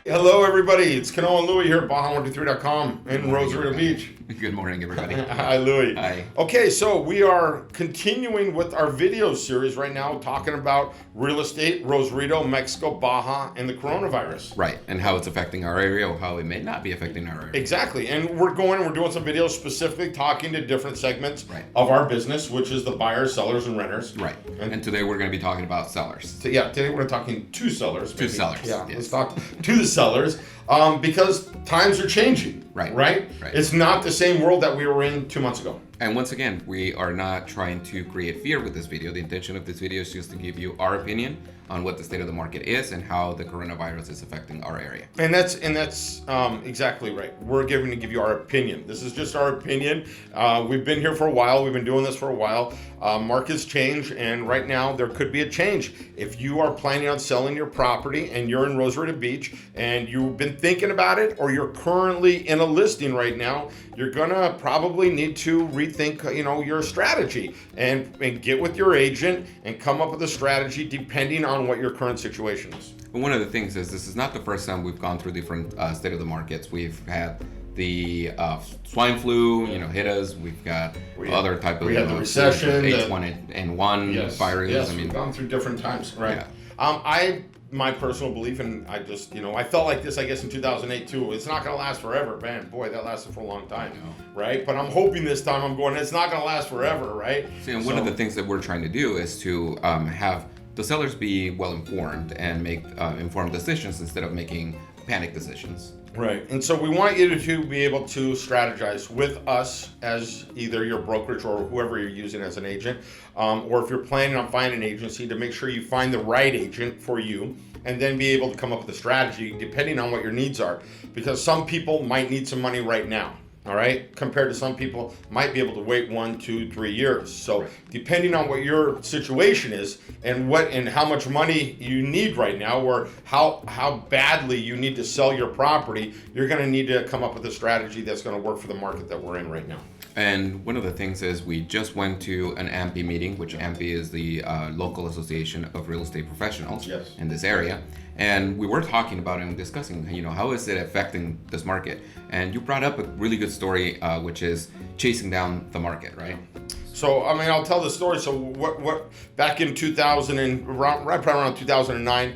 Hello, everybody. It's Kanoa and Lui here at Baja123.com in Rosarito Beach. Good morning, everybody. Hi, Lui. Hi. Okay, so we are continuing with our video series right now, talking about real estate, Rosarito, Mexico, Baja, and the coronavirus. Right, and how it's affecting our area or how it may not be affecting our area. Exactly, and we're doing some videos specifically talking to different segments Right. of our business, which is the buyers, sellers, and renters. Right, and today we're going to be talking about sellers. Today we're talking to sellers. To sellers, Yeah, yes. let's talk to the sellers because times are changing. Right. It's not the same world that we were in 2 months ago. And once again, we are not trying to create fear with this video. The intention of this video is just to give you our opinion on what the state of the market is and how the coronavirus is affecting our area. And that's exactly right. We're going to give you our opinion. This is just our opinion. We've been here for a while. We've been doing this for a while. Markets change, and right now there could be a change. If you are planning on selling your property and you're in Rosarito Beach and you've been thinking about it, or you're currently in a listing right now, you're gonna probably need to rethink, your strategy and get with your agent and come up with a strategy depending on what your current situation is. And one of the things is this is not the first time we've gone through different state of the markets. We've had the swine flu, hit us. We've got other type of we had the recession, H1N1 virus. Yes, we've gone through different times, right? Yeah. My personal belief, and I just, I felt like this, I guess, in 2008 too. It's not going to last forever, man. Boy, that lasted for a long time, right? But I'm hoping this time it's not going to last forever, right? See, and one of the things that we're trying to do is to have the sellers be well informed and make informed decisions instead of making panic decisions. Right. And so we want you to be able to strategize with us as either your brokerage or whoever you're using as an agent, or if you're planning on finding an agency, to make sure you find the right agent for you and then be able to come up with a strategy depending on what your needs are. Because some people might need some money right now. All right, compared to some people might be able to wait 1, 2, 3 years. So depending on what your situation is and how much money you need right now, or how badly you need to sell your property, you're going to need to come up with a strategy that's going to work for the market that we're in right now. And one of the things is we just went to an AMPI meeting, which AMPI is the local association of real estate professionals in this area. And we were talking about it and discussing, how is it affecting this market? And you brought up a really good story, which is chasing down the market, right? So, I'll tell the story. So, what back in 2000 and around 2009,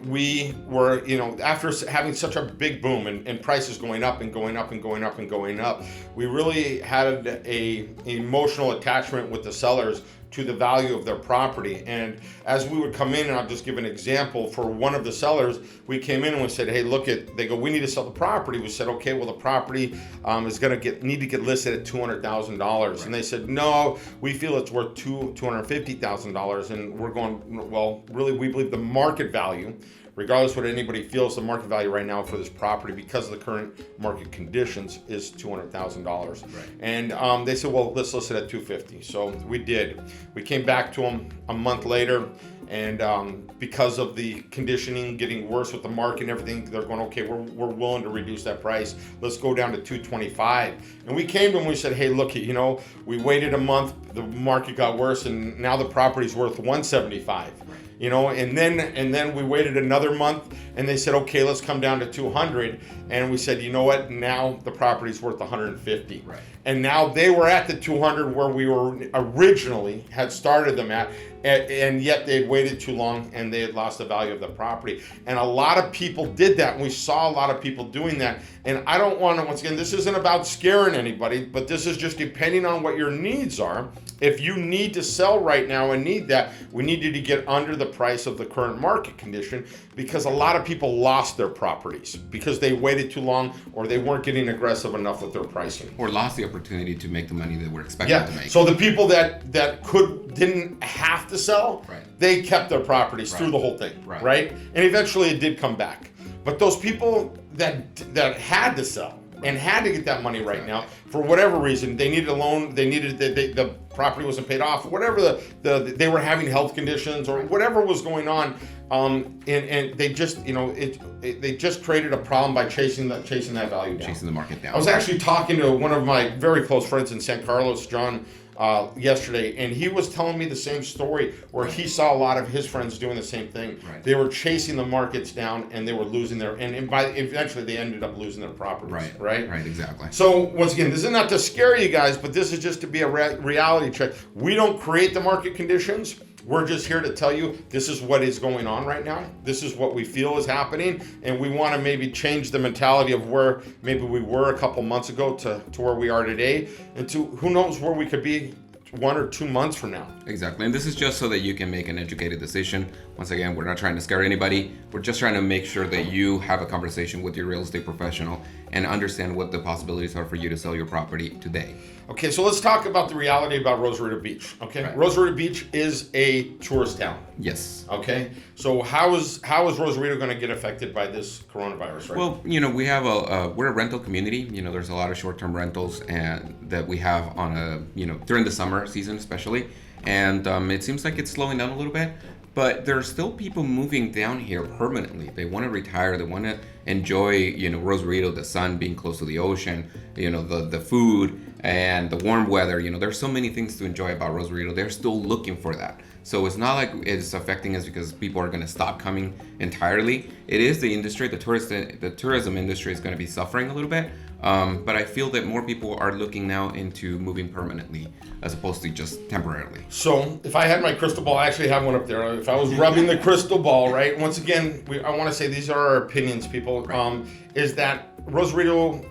we were, after having such a big boom and prices going up and going up and going up and going up, we really had a emotional attachment with the sellers to the value of their property. And as we would come in, and I'll just give an example, for one of the sellers, we came in and we said, hey, they go, we need to sell the property. We said, okay, well, the property is going to need to get listed at $200,000. Right. And they said, no, we feel it's worth $250,000. And we're going, well, really, we believe the market value, regardless what anybody feels, the market value right now for this property, because of the current market conditions, is $200,000. Right. And they said, well, let's list it at $250,000. So we did. We came back to them a month later, and because of the conditioning getting worse with the market and everything, they're going, okay, we're willing to reduce that price. Let's go down to $225,000. And we came to them and we said, hey, look, we waited a month, the market got worse, and now the property's worth $175,000. And then we waited another month, and they said, okay, let's come down to $200,000. And we said, you know what? Now the property's worth $150,000. Right. And now they were at the $200,000 where we were originally had started them at, and yet they had waited too long and they had lost the value of the property. And a lot of people did that, and we saw a lot of people doing that. And I don't want to, once again, this isn't about scaring anybody, but this is just depending on what your needs are. If you need to sell right now and need that, we need you to get under the price of the current market condition, because a lot of people lost their properties because they waited too long, or they weren't getting aggressive enough with their pricing. Or lost the opportunity to make the money that we're expecting to make. So the people that didn't have to sell, they kept their properties through the whole thing, right? And eventually it did come back. But those people that had to sell and had to get that money right now, for whatever reason, they needed a loan, the property wasn't paid off, whatever they were having health conditions or whatever was going on, and they just they just created a problem by chasing that value down, chasing the market down. I was actually talking to one of my very close friends in San Carlos, John yesterday, and he was telling me the same story where he saw a lot of his friends doing the same thing. Right. They were chasing the markets down, and they were losing their, and by eventually they ended up losing their properties. Right, exactly. So once again, this is not to scare you guys, but this is just to be a reality check. We don't create the market conditions. We're just here to tell you this is what is going on right now. This is what we feel is happening, and we want to maybe change the mentality of where maybe we were a couple months ago to where we are today, and to who knows where we could be 1 or 2 months from now. Exactly. And this is just so that you can make an educated decision. Once again, we're not trying to scare anybody. We're just trying to make sure that you have a conversation with your real estate professional and understand what the possibilities are for you to sell your property today. Okay, so let's talk about the reality about Rosarito Beach. Okay, right. Rosarito Beach is a tourist town. Yes. Okay, so how is Rosarito going to get affected by this coronavirus? Right? Well, we have we're a rental community. There's a lot of short-term rentals and that we have on during the summer season especially, and it seems like it's slowing down a little bit. But there are still people moving down here permanently. They want to retire. They want to enjoy, Rosarito, the sun, being close to the ocean, the food and the warm weather. There's so many things to enjoy about Rosarito. They're still looking for that. So it's not like it's affecting us because people are going to stop coming entirely. It is the industry, the tourism industry is going to be suffering a little bit. But I feel that more people are looking now into moving permanently as opposed to just temporarily. So if I had my crystal ball, I actually have one up there. If I was rubbing the crystal ball, right? Once again, I want to say these are our opinions, people. Right. Is that Rosarito,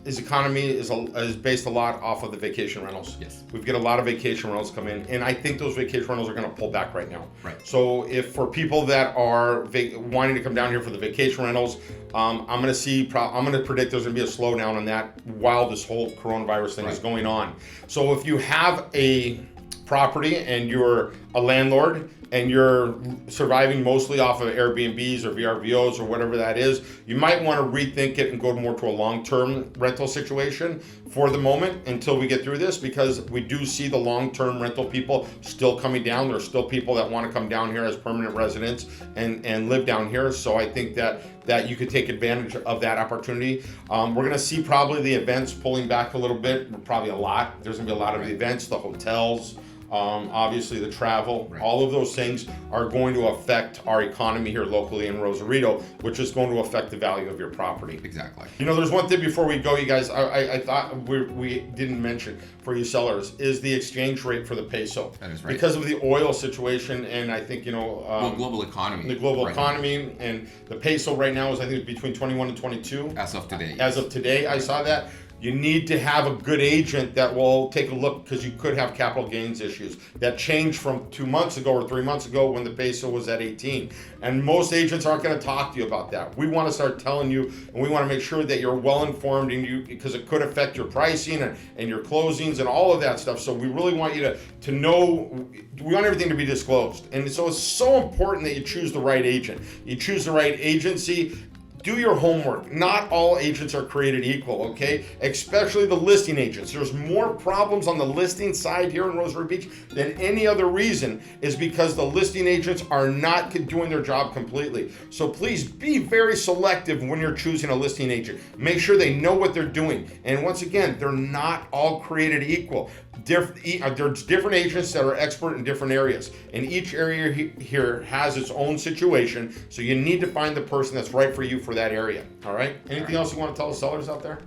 his economy is based a lot off of the vacation rentals. Yes. We get a lot of vacation rentals come in, and I think those vacation rentals are going to pull back right now. Right. So if for people that are wanting to come down here for the vacation rentals, I'm going to predict there's going to be a slowdown on that while this whole coronavirus thing is going on. So if you have a property and you're a landlord and you're surviving mostly off of Airbnbs or VRBOs or whatever that is, you might want to rethink it and go more to a long-term rental situation for the moment until we get through this, because we do see the long-term rental people still coming down. There's still people that want to come down here as permanent residents and live down here. So I think that you could take advantage of that opportunity. We're going to see probably the events pulling back a little bit, probably a lot. There's going to be a lot of the events, the hotels, obviously the travel, all of those things are going to affect our economy here locally in Rosarito, which is going to affect the value of your property. Exactly. There's one thing before we go, you guys, I thought we didn't mention for you sellers is the exchange rate for the peso. That is right. Because of the oil situation, and I think, global economy. The global economy, and the peso right now is, I think, between 21 and 22. As of today. As of today, I saw that. You need to have a good agent that will take a look, because you could have capital gains issues. That changed from 2 months ago or 3 months ago when the peso was at 18. And most agents aren't going to talk to you about that. We want to start telling you, and we want to make sure that you're well informed, because it could affect your pricing and your closings and all of that stuff. So we really want you to know, we want everything to be disclosed. And so it's so important that you choose the right agent. You choose the right agency. Do your homework. Not all agents are created equal, okay? Especially the listing agents. There's more problems on the listing side here in Rosarito Beach than any other reason, is because the listing agents are not doing their job completely. So please be very selective when you're choosing a listing agent. Make sure they know what they're doing. And once again, they're not all created equal. There's different agents that are expert in different areas, and each area here has its own situation, so you need to find the person that's right for you for that area. All right? Anything else you want to tell the sellers out there?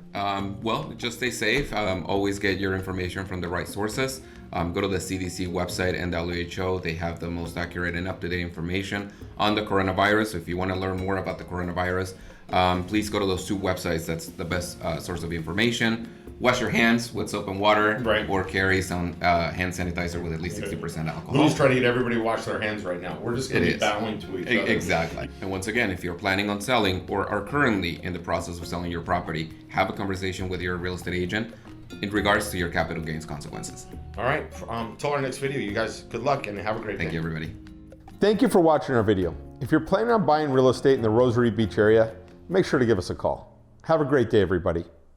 Well, just stay safe. Always get your information from the right sources. Go to the CDC website and the WHO. They have the most accurate and up-to-date information on the coronavirus. So if you want to learn more about the coronavirus, please go to those two websites. That's the best source of information. Wash your hands with soap and water, or carry some hand sanitizer with at least 60% alcohol. Lou's trying to get everybody to wash their hands right now. We're just going to be bowing to each other. Exactly. And once again, if you're planning on selling or are currently in the process of selling your property, have a conversation with your real estate agent in regards to your capital gains consequences. All right. Until our next video, you guys, good luck and have a great day. Thank you, everybody. Thank you for watching our video. If you're planning on buying real estate in the Rosarito Beach area, make sure to give us a call. Have a great day, everybody.